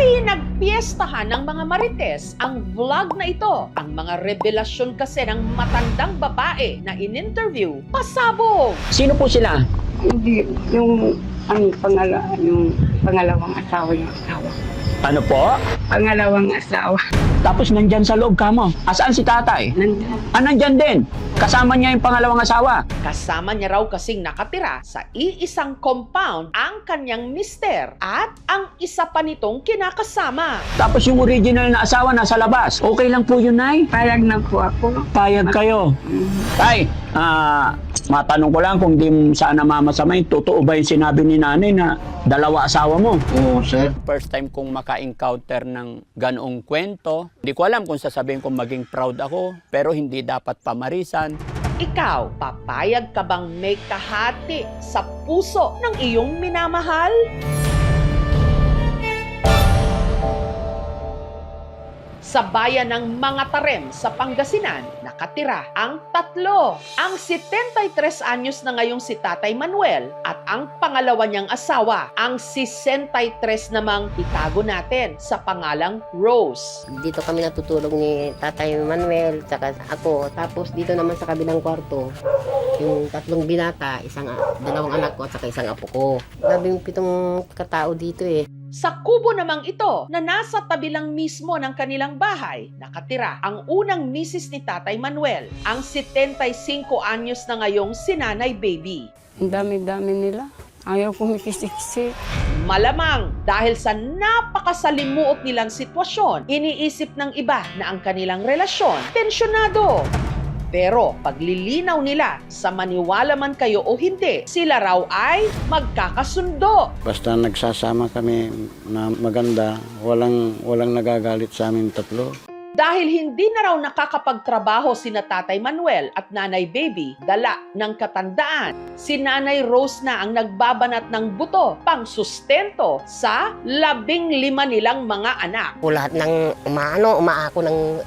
Pinagpiestahan ng mga marites ang vlog na ito. Ang mga revelasyon kasi ng matandang babae na in-interview, pasabog. Sino po sila? Hindi, yung pangalawang asawa yung asawa. Ano po? Pangalawang asawa. Tapos nandyan sa loob ka mo. Asaan si tatay? Nandun. Nandyan din. Kasama niya yung pangalawang asawa. Kasama niya raw kasing nakatira sa iisang compound ang kanyang mister at ang isa pa nitong kinakasama. Tapos yung original na asawa nasa labas. Okay lang po yun, Nay? Payag na po ako. Payag kayo. Tay, matanong ko lang kung di sana mamasamay, totoo ba yung sinabi ni nanay na dalawa asawa mo? Oo, sir. First time kong maka-encounter ng ganoong kwento. Hindi ko alam kung sasabihin kong maging proud ako, pero hindi dapat pamarisan. Ikaw, papayag ka bang may kahati sa puso ng iyong minamahal? Sa bayan ng Mga Tarem sa Pangasinan, nakatira ang tatlo. Ang 73 anyos na ngayong si Tatay Manuel at ang pangalawa niyang asawa, ang 63 namang itago natin sa pangalang Rose. Dito kami natutulog ni Tatay Manuel, saka ako. Tapos dito naman sa kabilang kwarto, yung tatlong binata, dalawang anak ko at saka isang apo ko. 17 katao dito eh. Sa kubo namang ito na nasa tabi lang mismo ng kanilang bahay, nakatira ang unang misis ni Tatay Manuel, ang 75 anyos na ngayong si Nanay Baby. Ang dami-dami nila. Ayaw ko mikisiksi. Malamang dahil sa napakasalimuot nilang sitwasyon, iniisip ng iba na ang kanilang relasyon tensyonado. Pero paglilinaw nila sa maniwala man kayo o hindi, sila raw ay magkakasundo. Basta nagsasama kami na maganda, walang nagagalit sa amin tatlo. Dahil hindi na raw nakakapagtrabaho sina Tatay Manuel at Nanay Baby, dala ng katandaan, si Nanay Rose na ang nagbabanat ng buto pang sustento sa 15 nilang mga anak. O lahat ng umaako ng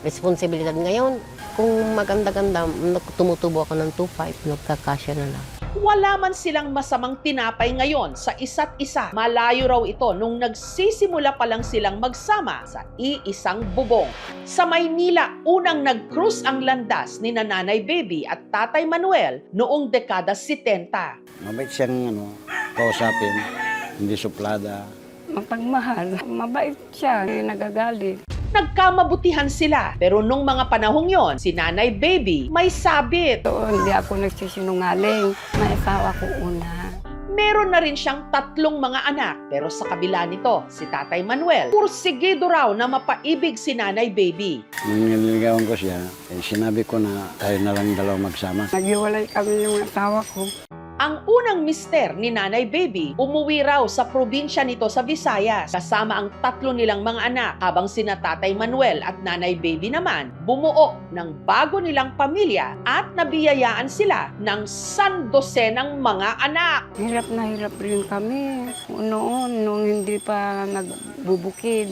responsibilidad ngayon. Kung maganda-ganda, tumutubo ako ng 2.5, nagkakasya na lang. Wala man silang masamang tinapay ngayon sa isa't isa. Malayo raw ito nung nagsisimula pa lang silang magsama sa iisang bubong. Sa Maynila, unang nag-cruise ang landas ni Nanay Baby at Tatay Manuel noong dekada 70. Mabait siyang kausapin, hindi suplada. Mapagmahal. Mabait siya. Hindi nagagalit. Nagkamabutihan sila. Pero nung mga panahong yon, si Nanay Baby may sabit. So, hindi ako nagsisinungaling. May asawa ko una. Meron na rin siyang 3 mga anak. Pero sa kabila nito, si Tatay Manuel, pursigido raw na mapaibig si Nanay Baby. Nung nililigawan ko siya, sinabi ko na tayo na lang dalawa magsama. Naghiwalay kami yung asawa ko. Ang unang mister ni Nanay Baby, umuwi raw sa probinsya nito sa Visayas kasama ang 3 nilang mga anak, habang sina Tatay Manuel at Nanay Baby naman bumuo ng bago nilang pamilya at nabiyayaan sila ng 12 ng mga anak. Hirap na hirap rin kami. Noon, nung hindi pa nagbubukid.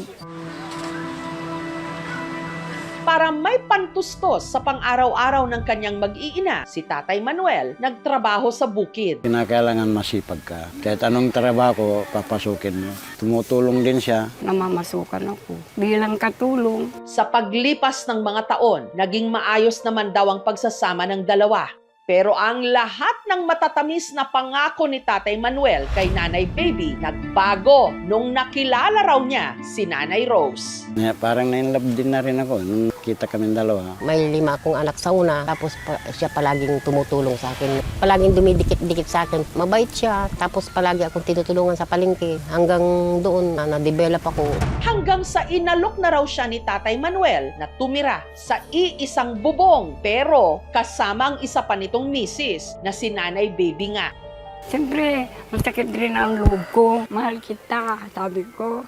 Para may pantustos sa pang-araw-araw ng kanyang mag-iina, si Tatay Manuel nagtrabaho sa bukid. Kinakailangan masipag ka. Kahit anong trabaho, papasukin mo. Tumutulong din siya. Namamasukan ako. Bilang katulong. Sa paglipas ng mga taon, naging maayos naman daw ang pagsasama ng dalawa. Pero ang lahat ng matatamis na pangako ni Tatay Manuel kay Nanay Baby nagbago nung nakilala raw niya si Nanay Rose. Parang na-inlove din na rin ako nung kita kami dalawa. May 5 akong anak sa una, tapos siya palaging tumutulong sa akin. Palaging dumidikit-dikit sa akin. Mabait siya, tapos palagi akong tinutulungan sa palengke. Hanggang doon na-develop ako. Hanggang sa inalok na raw siya ni Tatay Manuel na tumira sa iisang bubong, pero kasama ang isa pa nitong misis na si Nanay Baby nga. Siyempre, masakit rin ang loob ko. Mahal kita, sabi ko.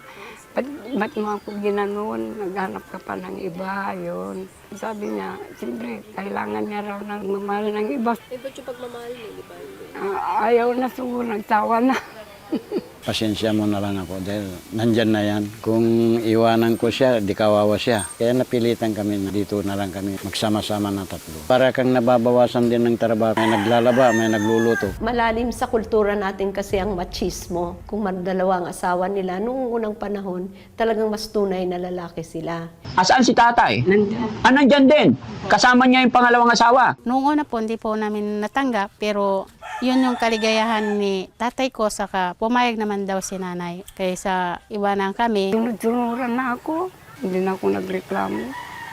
Ba't mo ako ginanon? Naghanap ka pa ng iba, yun. Sabi niya, siyempre, kailangan niya raw ng mamahal ng iba. Eh, ba't yung pagmamahal niya, di ba? Ayaw na siguro, nagsawa na. Pasensya mo na lang ako dahil nandyan na yan. Kung iwanan ko siya, di kawawa siya. Kaya napilitan kami na dito na lang kami magsama-sama na tatlo. Para kang nababawasan din ng trabaho. May naglalaba, may nagluluto. Malalim sa kultura natin kasi ang machismo. Kung madalawang asawa nila, noong unang panahon, talagang mas tunay na lalaki sila. Asaan si tatay? Nandiyan. Nandyan din. Kasama niya yung pangalawang asawa. Noong una po, hindi po namin natanggap, pero yun yung kaligayahan ni tatay ko, saka pumayag naman daw si nanay. Kaysa iwanan kami. Sunod-sunuran na ako. Hindi na ako nagreklamo.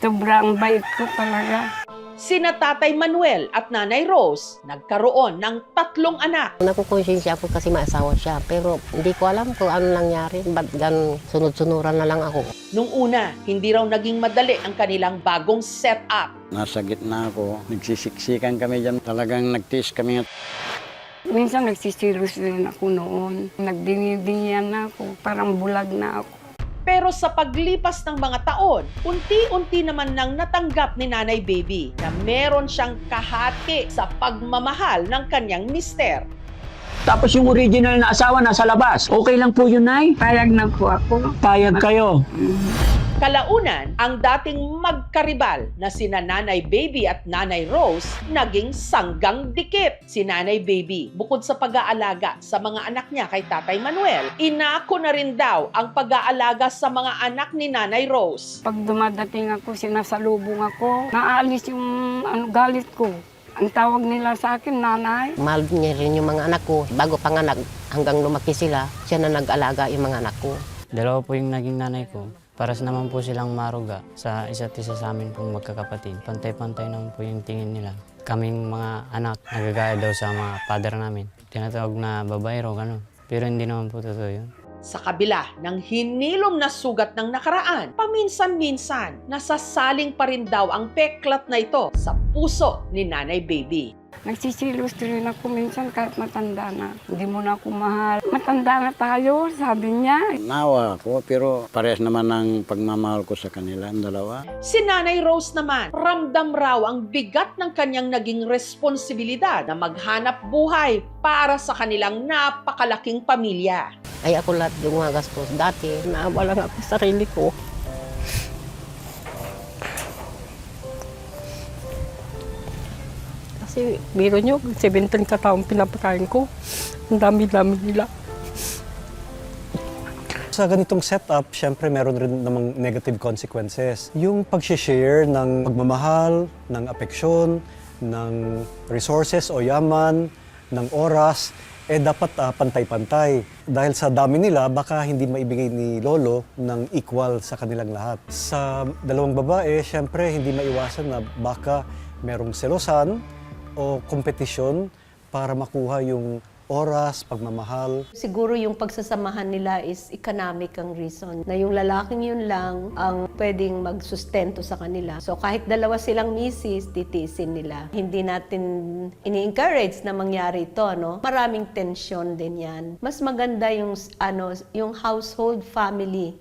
Sobrang bait ko talaga. Sina Tatay Manuel at Nanay Rose nagkaroon ng 3 anak. Nakukonsensya ako kasi may asawa siya. Pero hindi ko alam kung ano nangyari. Ba't ganun sunod-sunuran na lang ako. Nung una, hindi raw naging madali ang kanilang bagong setup. Nasa gitna ako, nagsisiksikan kami dyan. Talagang nagtiis kami. Minsan nagsisilos din ako noon. Nagdinidinyan na ako. Parang bulag na ako. Pero sa paglipas ng mga taon, unti-unti naman nang natanggap ni Nanay Baby na meron siyang kahati sa pagmamahal ng kanyang mister. Tapos yung original na asawa nasa labas. Okay lang po yun, Nay? Payag na po ako. Payag kayo. Kalaunan, ang dating magkaribal na sina Nanay Baby at Nanay Rose naging sanggang dikit. Si Nanay Baby, bukod sa pag-aalaga sa mga anak niya kay Tatay Manuel, inako na rin daw ang pag-aalaga sa mga anak ni Nanay Rose. Pag dumadating ako, sinasalubong ako. Naalis yung galit ko. Ang tawag nila sa akin, nanay. Mahal niya rin yung mga anak ko. Bago panganak, hanggang lumaki sila, siya na nag-alaga yung mga anak ko. Dalawa po yung naging nanay ko. Paras naman po silang maruga sa isa't isa sa amin pong magkakapatid. Pantay-pantay naman po yung tingin nila. Kaming mga anak, nagagaya daw sa mga father namin. Tinatawag na babayro, gano'n. Pero hindi naman po totoo yun. Sa kabila ng hinilom na sugat ng nakaraan, paminsan-minsan, nasasaling pa rin daw ang peklat na ito sa puso ni Nanay Baby. Nagsisilos rin ako minsan kahit matanda na. Hindi mo na ako mahal. Matanda na tayo, sabi niya. Nawa ako, pero parehas naman ang pagmamahal ko sa kanila, ang dalawa. Si Nanay Rose naman, ramdam raw ang bigat ng kanyang naging responsibilidad na maghanap buhay para sa kanilang napakalaking pamilya. Ay ako lahat yung mga gastos. Dati, naawa lang ako sa sarili ko. Kasi biro nyo, 17 kataong pinapakain ko. Ang dami-dami nila. Sa ganitong setup, syempre meron rin namang negative consequences. Yung pag-share ng pagmamahal, ng apeksyon, ng resources o yaman, ng oras, dapat pantay-pantay. Dahil sa dami nila, baka hindi maibigay ni Lolo ng equal sa kanilang lahat. Sa dalawang babae, syempre hindi maiwasan na baka merong selosan o kompetisyon para makuha yung oras, pagmamahal. Siguro yung pagsasamahan nila is economic ang reason. Na yung lalaking yun lang ang pwedeng magsustento sa kanila. So kahit dalawa silang misis, titiisin nila. Hindi natin ini-encourage na mangyari ito, no? Maraming tension din yan. Mas maganda yung, yung household family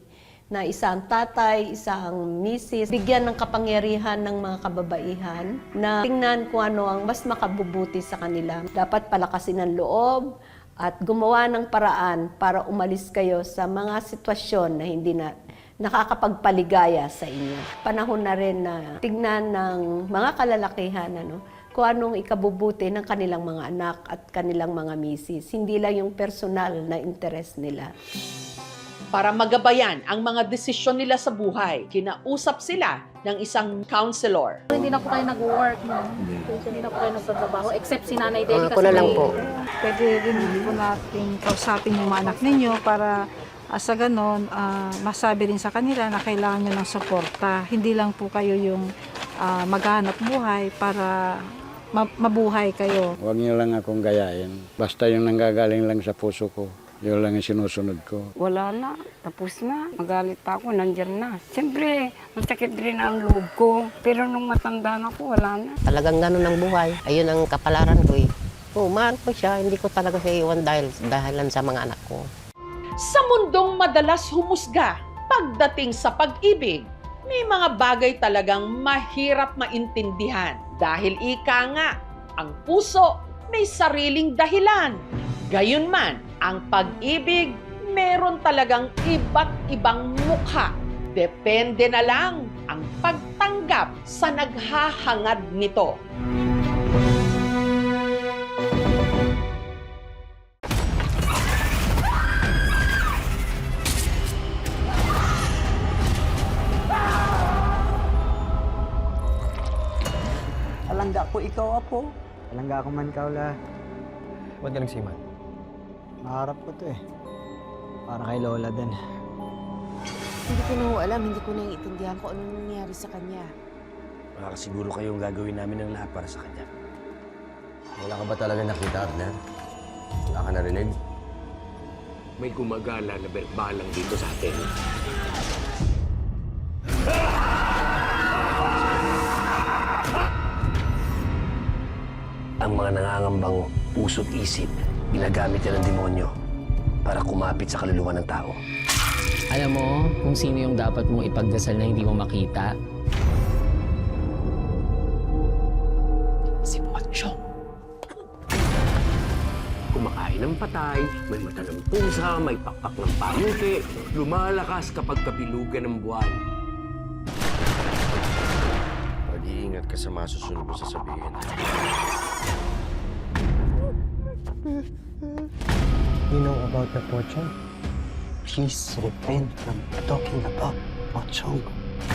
na isang tatay, isang misis, bigyan ng kapangyarihan ng mga kababaihan na tingnan kung ano ang mas makabubuti sa kanila. Dapat palakasin ang loob at gumawa ng paraan para umalis kayo sa mga sitwasyon na hindi na nakakapagpaligaya sa inyo. Panahon na rin na tignan ng mga kalalakihan kung anong ikabubuti ng kanilang mga anak at kanilang mga misis. Hindi lang yung personal na interes nila. Para magabayan ang mga desisyon nila sa buhay, kinausap sila ng isang counselor. Hindi na po kayo nag-work, no? Hindi na po kayo nagtatrabaho, except si Nanay Debbie Ako na lang po. Pwede rin po natin kausapin yung mga anak ninyo para sa ganon, masabi rin sa kanila na kailangan nyo ng suporta. Hindi lang po kayo yung maghanap buhay para mabuhay kayo. Huwag niyo lang akong gayahin. Basta yung nanggagaling lang sa puso ko. Yun lang ang sinusunod ko. Wala na, tapos na. Magalit pa ako, nandyan na. Siyempre, masakit rin ang loob ko. Pero nung matanda na ako, wala na. Talagang ganun ang buhay. Ayun ang kapalaran ko eh. Mahal ko siya. Hindi ko talaga siya iwan dahilan sa mga anak ko. Sa mundong madalas humusga pagdating sa pag-ibig, may mga bagay talagang mahirap maintindihan. Dahil ika nga, ang puso may sariling dahilan. Gayunman, ang pag-ibig meron talagang iba't ibang mukha. Depende na lang ang pagtanggap sa naghahangad nito. Alangga ko ikaw, Apo. Alangga ako man, Kaula. Ba't ka nagsiman? Maharap ko to eh. Para kay Lola din. Hindi ko na ho alam, hindi ko naiintindihan kung anong nangyari sa kanya. Makakasiguro kayong gagawin namin ng lahat para sa kanya. Wala ka ba talaga nakita, Abner? Wala ka narinig? May gumagala na berbalang dito sa atin. Ang mga nangangambang puso't isip, ginagamit yan ng demonyo para kumapit sa kaluluwa ng tao. Alam mo kung sino yung dapat mong ipagdasal na hindi mo makita? Si Pochong. Kumakain ng patay, may mata ng pusa, may pakpak ng pangke, lumalakas kapag kabilugan ng buwan. Mag-iingat ka sa masusunod mo sasabihin. You know about the Pochong? Please refrain from talking about Pochong.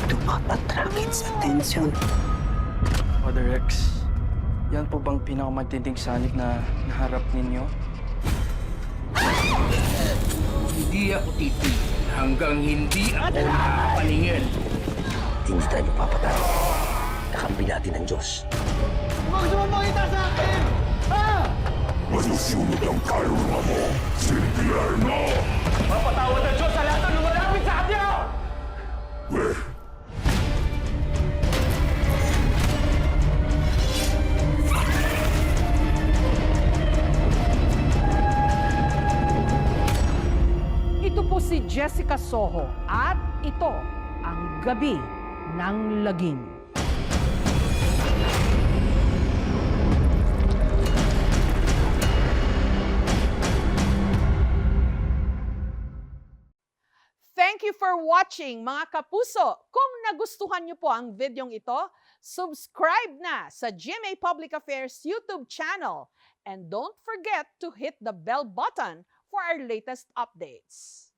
Do not attract its attention. Father Rex, yan po bang pinakamatinding sanik na naharap ninyo? Hindi ako titigil hanggang hindi ako nakapaningin. Hindi tayo magpapatay. Nakampi natin ang Diyos. Huwag sumapakita sa akin! Ha? Masusunod ang kaluluwa mo, Silvierno! Mapatawad ang Diyos sa lahat ng lumalapit sa kanya! Ito po si Jessica Soho at ito ang Gabi ng Lagim. Thank you for watching, mga kapuso. Kung nagustuhan niyo po ang videong ito, subscribe na sa GMA Public Affairs YouTube channel. And don't forget to hit the bell button for our latest updates.